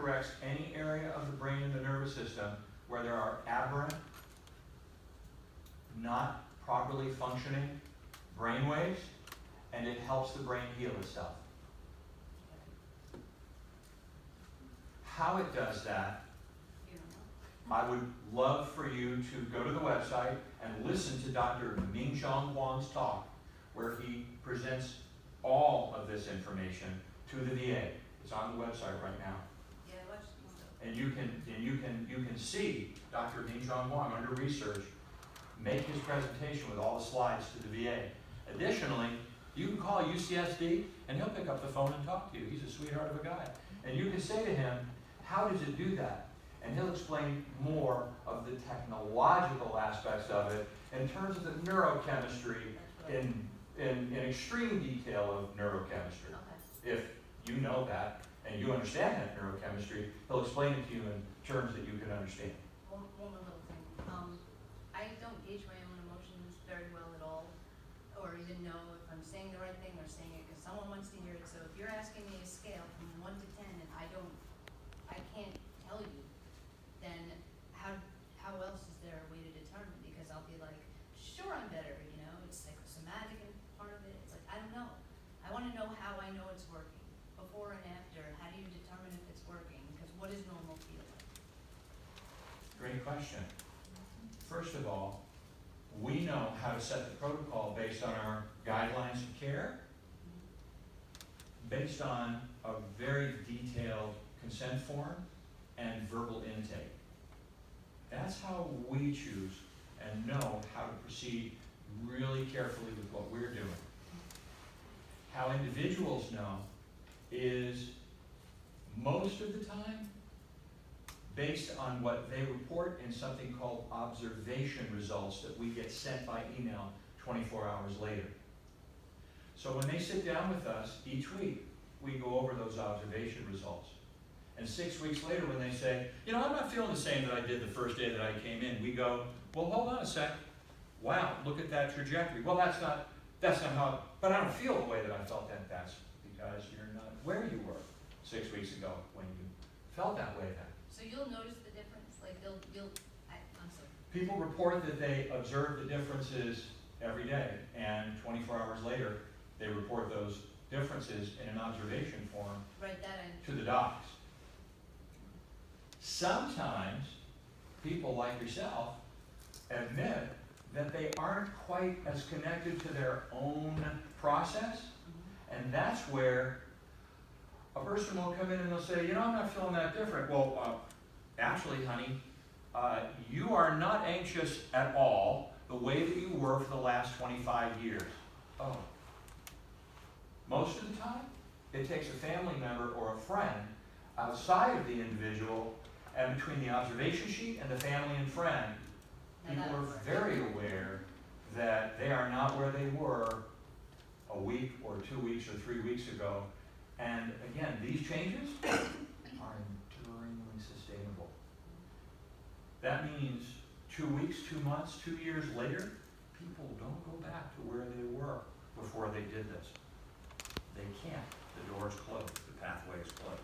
corrects any area of the brain and the nervous system where there are aberrant, not properly functioning brain waves, and it helps the brain heal itself. How it does that, I would love for you to go to the website and listen to Dr. Ming-Chong Huang's talk, where he presents all of this information to the VA. It's on the website right now. And you can see Dr. Ming-Chong Huang under research make his presentation with all the slides to the VA. Additionally, you can call UCSD and he'll pick up the phone and talk to you. He's a sweetheart of a guy. And you can say to him, how does it do that? And he'll explain more of the technological aspects of it in terms of the neurochemistry in extreme detail of neurochemistry. Okay. If you know that and you understand that neurochemistry, he'll explain it to you in terms that you can understand. One little thing. I don't gauge my own emotions very well at all, or even know if I'm saying the right thing or saying it because someone wants to hear it. So if you're asking me a scale from 1 to 10 and I can't tell you, then how else is there a way to determine? Because I'll be like, sure, I'm better, you know, it's psychosomatic and part of it. It's like, I don't know. I want to know how I know it's working. Before and after, how do you determine if it's working? Because what is normal feel like? Great question. First of all, we know how to set the protocol based on our guidelines of care, based on a very detailed consent form and verbal intake. That's how we choose and know how to proceed really carefully with what we're doing. How individuals know is most of the time based on what they report in something called observation results that we get sent by email 24 hours later. So when they sit down with us each week, we go over those observation results. And 6 weeks later when they say, you know, I'm not feeling the same that I did the first day that I came in, we go, well, hold on a sec. Wow, look at that trajectory. Well, that's not how, but I don't feel the way that I felt then. That's because you're not where you were 6 weeks ago when you felt that way then. So you'll notice the difference? Like I'm sorry. People report that they observe the differences every day, and 24 hours later, they report those differences in an observation form to the docs. Sometimes people like yourself admit that they aren't quite as connected to their own process, and that's where a person will come in and they'll say, you know, I'm not feeling that different. Well, actually, honey, you are not anxious at all the way that you were for the last 25 years. Oh. Most of the time, it takes a family member or a friend outside of the individual, and between the observation sheet and the family and friend, people are very aware that they are not where they were a week or 2 weeks or 3 weeks ago. And again, these changes are enduringly sustainable. That means 2 weeks, 2 months, 2 years later, people don't go back to where they were before they did this. They can't. The door's closed. The pathway is closed.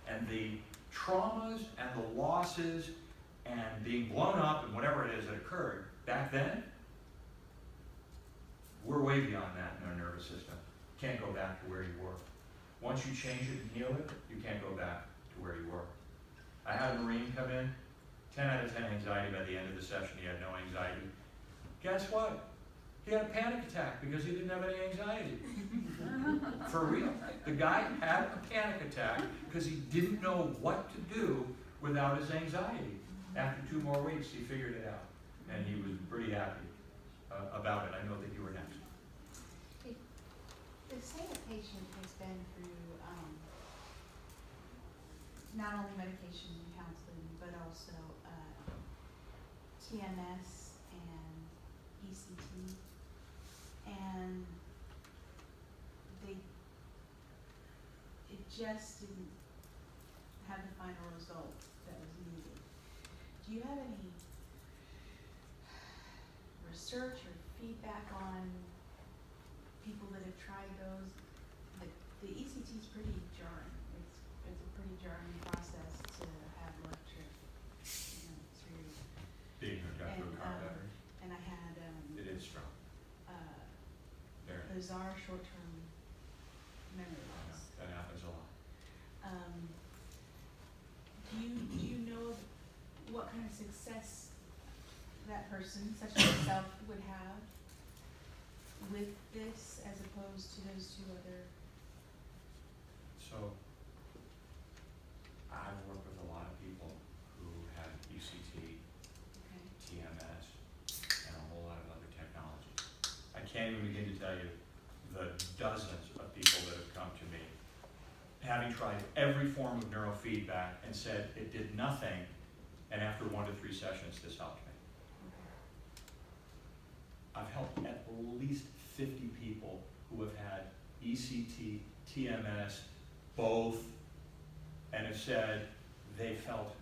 And the traumas and the losses and being blown up and whatever it is that occurred back then, we're way beyond that in our nervous system. Can't go back to where you were. Once you change it and heal it, you can't go back to where you were. I had a Marine come in, 10 out of 10 anxiety by the end of the session. He had no anxiety. Guess what? He had a panic attack because he didn't have any anxiety. For real. The guy had a panic attack because he didn't know what to do without his anxiety. After 2 more weeks, he figured it out. And he was pretty happy about it. I know that you were next. Say a patient has been through not only medication and counseling, but also TMS and ECT, and it just didn't have the final result that was needed. Do you have any research or feedback on people that have tried those? The ECT is pretty jarring. It's a pretty jarring process. are short-term memory loss. That happens a lot. Do you know what kind of success that person, such as yourself, would have with this as opposed to those two other? So, I've worked with a lot of people who have ECT, Okay. TMS, and a whole lot of other technologies. I can't even begin to tell you the dozens of people that have come to me, having tried every form of neurofeedback and said it did nothing, and after 1 to 3 sessions, this helped me. I've helped at least 50 people who have had ECT, TMS, both, and have said they felt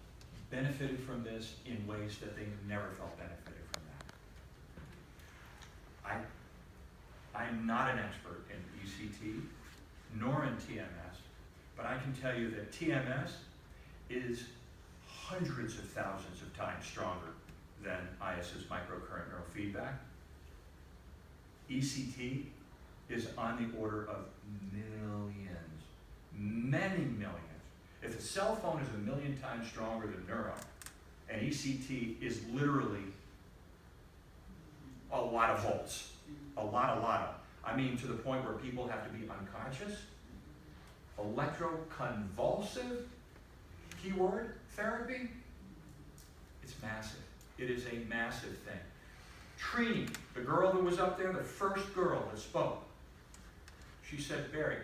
benefited from this in ways that they never felt benefited from that. I'm not an expert in ECT, nor in TMS, but I can tell you that TMS is hundreds of thousands of times stronger than IS's microcurrent neurofeedback. ECT is on the order of millions, many millions. If a cell phone is 1,000,000 times stronger than neuro, and ECT is literally a lot of volts, a lot of. I mean, to the point where people have to be unconscious. Electroconvulsive, keyword, therapy, it's massive. It is a massive thing. Trini, the girl that was up there, the first girl that spoke, she said, Barry,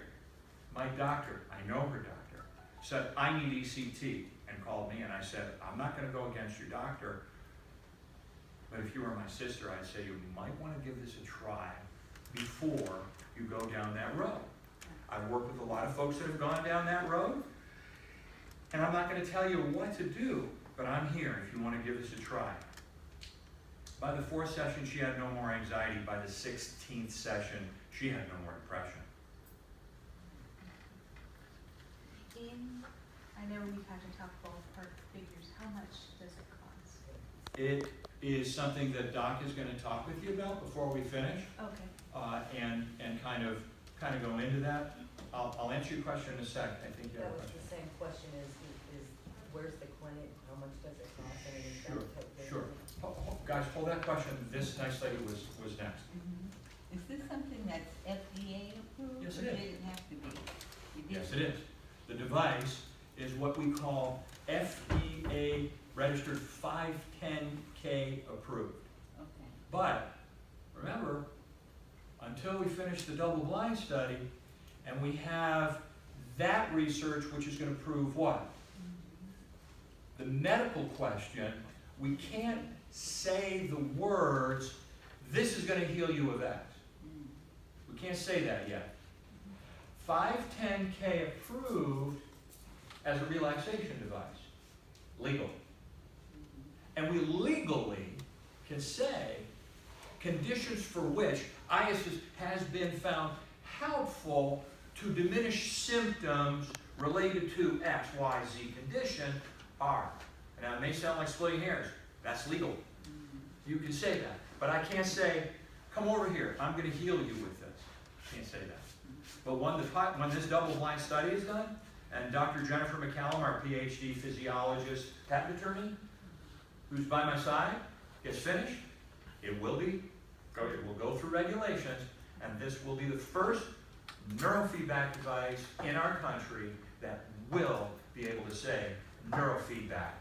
my doctor, I know her doctor, said, I need ECT, and called me, and I said, I'm not going to go against your doctor, but if you were my sister, I'd say you might want to give this a try before you go down that road. I've worked with a lot of folks that have gone down that road, and I'm not going to tell you what to do, but I'm here if you want to give this a try. By the 4th session, she had no more anxiety. By the 16th session, she had no more depression. I know we've had to talk ballpark figures. How much does it cost? It is something that Doc is going to talk with you about before we finish, Okay. and kind of go into that. I'll answer your question in a sec. I think you have That a was question. the same question is where's the clinic, how much does it cost, and is that Sure. Guys, hold that question. This nice lady was next. Is this something that's FDA approved? Yes, it or is. did it have to be? You did. Yes, it is. The device is what we call FDA registered 510K approved. Okay. But remember, until we finish the double-blind study and we have that research, which is going to prove what? The medical question, we can't say the words, this is going to heal you of X. We can't say that yet. 510K approved as a relaxation device, legal. And we legally can say conditions for which ISIS has been found helpful to diminish symptoms related to X, Y, Z condition are. Now it may sound like splitting hairs. That's legal. You can say that. But I can't say, come over here, I'm going to heal you with this. Can't say that. But when this double-blind study is done, and Dr. Jennifer McCallum, our PhD physiologist, patent attorney, who's by my side, gets finished, it will go through regulations, and this will be the first neurofeedback device in our country that will be able to say neurofeedback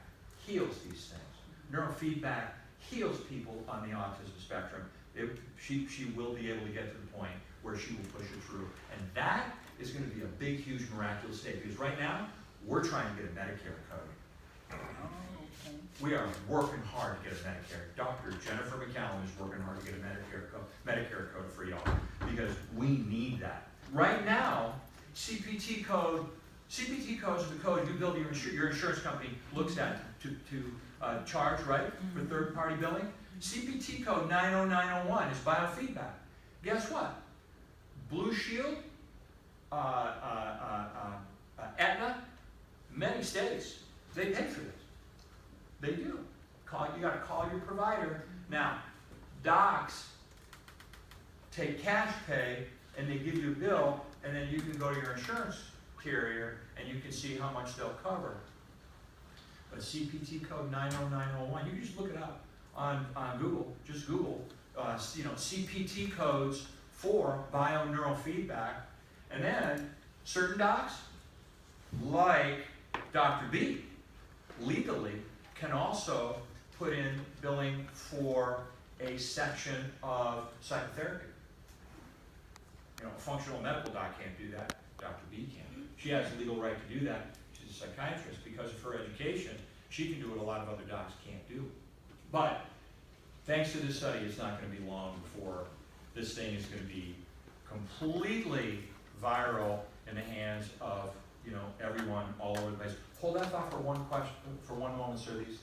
heals these things. Neurofeedback heals people on the autism spectrum. She will be able to get to the point where she will push it through. And that is going to be a big, huge, miraculous day. Because right now, we're trying to get a Medicare code. Oh, okay. We are working hard to get a Medicare. Dr. Jennifer McCallum is working hard to get a Medicare code for y'all. Because we need that. Right now, CPT codes are the code you build your insurance company looks at to charge, right, for third-party billing. CPT code 90901 is biofeedback. Guess what? Blue Shield, Aetna, many states, they pay for this. They do. You got to call your provider. Now, docs take cash pay, and they give you a bill, and then you can go to your insurance carrier and you can see how much they'll cover. But CPT code 90901, you can just look it up on Google, just Google, CPT codes for bioneural feedback, and then certain docs, like Dr. B, legally can also put in billing for a section of psychotherapy. A functional medical doc can't do that, Dr. B can. She has the legal right to do that. She's a psychiatrist. Because of her education, she can do what a lot of other docs can't do. But thanks to this study, it's not going to be long before this thing is going to be completely viral in the hands of everyone all over the place. Hold that thought for one moment, sir. These